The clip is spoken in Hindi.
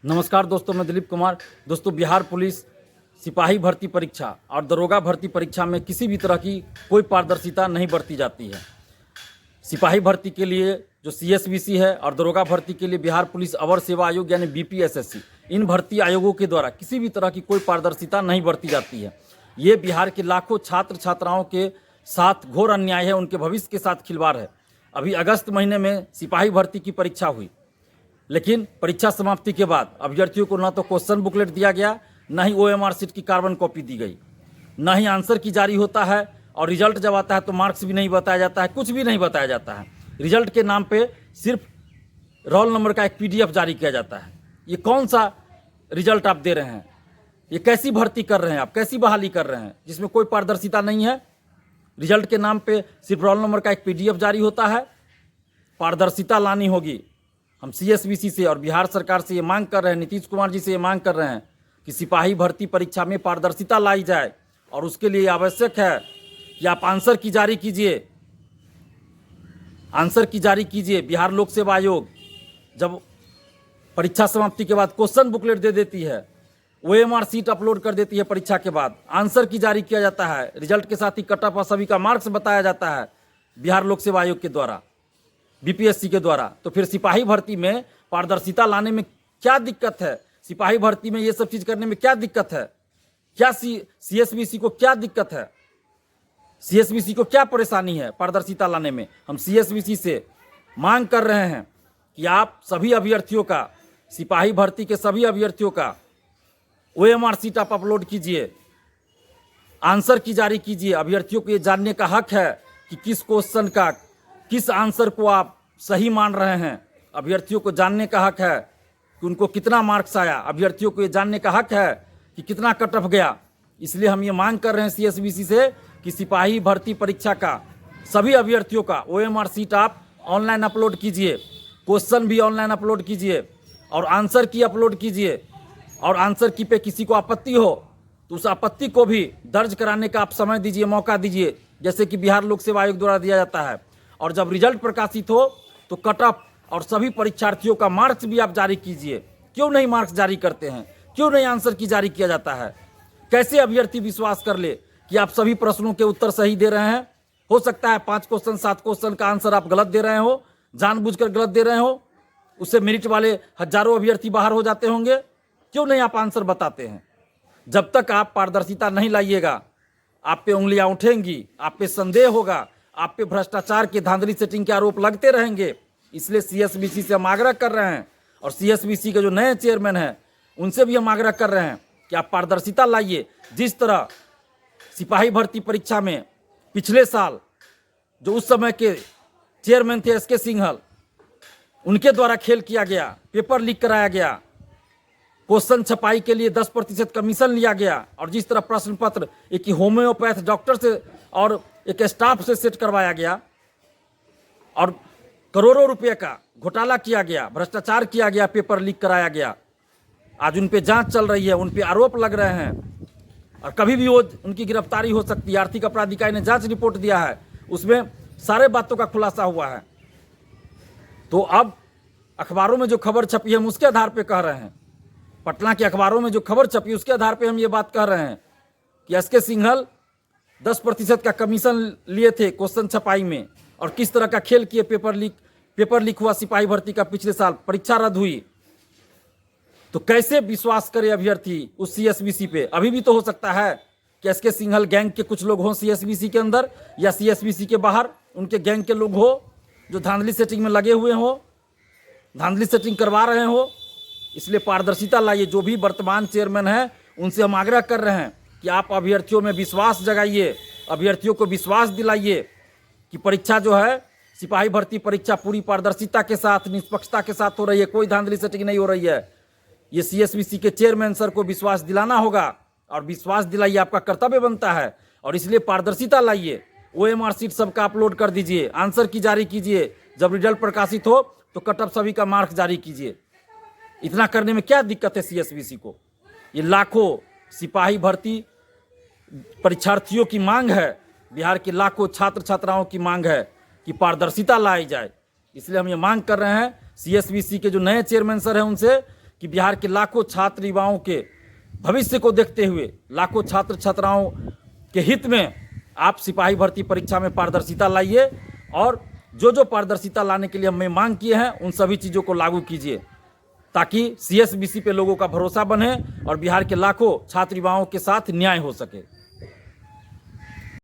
नमस्कार दोस्तों, मैं दिलीप कुमार। दोस्तों, बिहार पुलिस सिपाही भर्ती परीक्षा और दरोगा भर्ती परीक्षा में किसी भी तरह की कोई पारदर्शिता नहीं बरती जाती है। सिपाही भर्ती के लिए जो CSBC है और दरोगा भर्ती के लिए बिहार पुलिस अवर सेवा आयोग यानी BPSSC, इन भर्ती आयोगों के द्वारा किसी भी तरह की कोई पारदर्शिता नहीं बरती जाती है। ये बिहार के लाखों छात्र छात्राओं के साथ घोर अन्याय है, उनके भविष्य के साथ खिलवाड़ है। अभी अगस्त महीने में सिपाही भर्ती की परीक्षा हुई, लेकिन परीक्षा समाप्ति के बाद अभ्यर्थियों को न तो क्वेश्चन बुकलेट दिया गया, न ही OMR शीट की कार्बन कॉपी दी गई, न ही आंसर की जारी होता है, और रिजल्ट जब आता है तो मार्क्स भी नहीं बताया जाता है, कुछ भी नहीं बताया जाता है। रिजल्ट के नाम पे सिर्फ रोल नंबर का एक PDF जारी किया जाता है। ये कौन सा रिजल्ट आप दे रहे हैं? ये कैसी भर्ती कर रहे हैं आप? कैसी बहाली कर रहे हैं जिसमें कोई पारदर्शिता नहीं है? रिजल्ट के नाम पे सिर्फ रोल नंबर का एक PDF जारी होता है। पारदर्शिता लानी होगी। हम CSBC से और बिहार सरकार से ये मांग कर रहे हैं, नीतीश कुमार जी से ये मांग कर रहे हैं कि सिपाही भर्ती परीक्षा में पारदर्शिता लाई जाए, और उसके लिए आवश्यक है कि आप आंसर की जारी कीजिए। आंसर की जारी कीजिए। बिहार लोक सेवा आयोग जब परीक्षा समाप्ति के बाद क्वेश्चन बुकलेट दे देती है, OMR शीट अपलोड कर देती है, परीक्षा के बाद आंसर की जारी किया जाता है, रिजल्ट के साथ ही कट ऑफ और सभी का मार्क्स बताया जाता है बिहार लोक सेवा आयोग के द्वारा, BPSC के द्वारा, तो फिर सिपाही भर्ती में पारदर्शिता लाने में क्या दिक्कत है? सिपाही भर्ती में ये सब चीज़ करने में क्या दिक्कत है? क्या CSBC को क्या दिक्कत है? CSBC को क्या परेशानी है पारदर्शिता लाने में? हम CSBC से मांग कर रहे हैं कि आप सभी अभ्यर्थियों का, सिपाही भर्ती के सभी अभ्यर्थियों का OMR शीट आप अपलोड कीजिए, आंसर की जारी कीजिए। अभ्यर्थियों को ये जानने का हक है कि किस क्वेश्चन का, किस आंसर को आप सही मान रहे हैं। अभ्यर्थियों को जानने का हक है कि उनको कितना मार्क्स आया। अभ्यर्थियों को ये जानने का हक है कि कितना कट ऑफ गया। इसलिए हम ये मांग कर रहे हैं CSBC से कि सिपाही भर्ती परीक्षा का सभी अभ्यर्थियों का OMR शीट आप ऑनलाइन अपलोड कीजिए, क्वेश्चन भी ऑनलाइन अपलोड कीजिए, और आंसर की अपलोड कीजिए। और आंसर की पे किसी को आपत्ति हो तो उस आपत्ति को भी दर्ज कराने का आप समय दीजिए, मौका दीजिए, जैसे कि बिहार लोक सेवा आयोग द्वारा दिया जाता है। और जब रिजल्ट प्रकाशित हो तो कट ऑफ और सभी परीक्षार्थियों का मार्क्स भी आप जारी कीजिए। क्यों नहीं मार्क्स जारी करते हैं? क्यों नहीं आंसर की जारी किया जाता है? कैसे अभ्यर्थी विश्वास कर ले कि आप सभी प्रश्नों के उत्तर सही दे रहे हैं? हो सकता है 5 क्वेश्चन 7 क्वेश्चन का आंसर आप गलत दे रहे हो, जानबूझकर गलत दे रहे हो, उससे मेरिट वाले हजारों अभ्यर्थी बाहर हो जाते होंगे। क्यों नहीं आप आंसर बताते हैं? जब तक आप पारदर्शिता नहीं लाइएगा, आप पे उंगलियां उठेंगी, आप पे संदेह होगा, आप पे भ्रष्टाचार के, धांधली सेटिंग के आरोप लगते रहेंगे। इसलिए CSBC से हम आग्रह कर रहे हैं, और CSBC के जो नए चेयरमैन हैं उनसे भी हम आग्रह कर रहे हैं कि आप पारदर्शिता लाइए। जिस तरह सिपाही भर्ती परीक्षा में पिछले साल जो उस समय के चेयरमैन थे SK सिंघल, उनके द्वारा खेल किया गया, पेपर लीक कराया गया, क्वेश्चन छपाई के लिए 10% कमीशन लिया गया, और जिस तरह प्रश्न पत्र एक होम्योपैथ डॉक्टर से और एक स्टाफ से सेट करवाया गया, और करोड़ों रुपए का घोटाला किया गया, भ्रष्टाचार किया गया, पेपर लीक कराया गया। आज उन पे जांच चल रही है, उन पे आरोप लग रहे हैं, और कभी भी वो उनकी गिरफ्तारी हो सकती है। आर्थिक अपराध इकाई ने जांच रिपोर्ट दिया है, उसमें सारे बातों का खुलासा हुआ है। तो अब अखबारों में जो खबर छपी है हम उसके आधार पर कह रहे हैं, पटना के अखबारों में जो खबर छपी उसके आधार पर हम ये बात कह रहे हैं कि SK सिंघल 10% का कमीशन लिए थे क्वेश्चन छपाई में, और किस तरह का खेल किए। पेपर लीक हुआ सिपाही भर्ती का पिछले साल, परीक्षा रद्द हुई। तो कैसे विश्वास करे अभ्यर्थी उस CSBC पे? अभी भी तो हो सकता है कि SK सिंघल गैंग के कुछ लोग हों CSBC के अंदर, या CSBC के बाहर उनके गैंग के लोग हो जो धांधली सेटिंग में लगे हुए हो, धांधली सेटिंग करवा रहे हो। इसलिए पारदर्शिता लाइए। जो भी वर्तमान चेयरमैन हैं उनसे हम आग्रह कर रहे हैं कि आप अभ्यर्थियों में विश्वास जगाइए, अभ्यर्थियों को विश्वास दिलाइए कि परीक्षा जो है, सिपाही भर्ती परीक्षा पूरी पारदर्शिता के साथ, निष्पक्षता के साथ हो रही है, कोई धांधली सेटिंग नहीं हो रही है। ये CSBC के चेयरमैन सर को विश्वास दिलाना होगा, और विश्वास दिलाइए, आपका कर्तव्य बनता है। और इसलिए पारदर्शिता लाइए। OMR शीट सबका अपलोड कर दीजिए, आंसर की जारी कीजिए, जब रिजल्ट प्रकाशित हो तो कट ऑफ सभी का मार्क्स जारी कीजिए। इतना करने में क्या दिक्कत है CSBC को? ये लाखों सिपाही भर्ती परीक्षार्थियों की मांग है, बिहार के लाखों छात्र छात्राओं की मांग है कि पारदर्शिता लाई जाए। इसलिए हम ये मांग कर रहे हैं CSBC के जो नए चेयरमैन सर हैं उनसे कि बिहार के लाखों छात्र युवाओं के भविष्य को देखते हुए, लाखों छात्र छात्राओं के हित में आप सिपाही भर्ती परीक्षा में पारदर्शिता लाइए और जो पारदर्शिता लाने के लिए हमने मांग किए हैं उन सभी चीज़ों को लागू कीजिए, ताकि CSBC पे लोगों का भरोसा बने और बिहार के लाखों छात्र युवाओं के साथ न्याय हो सके।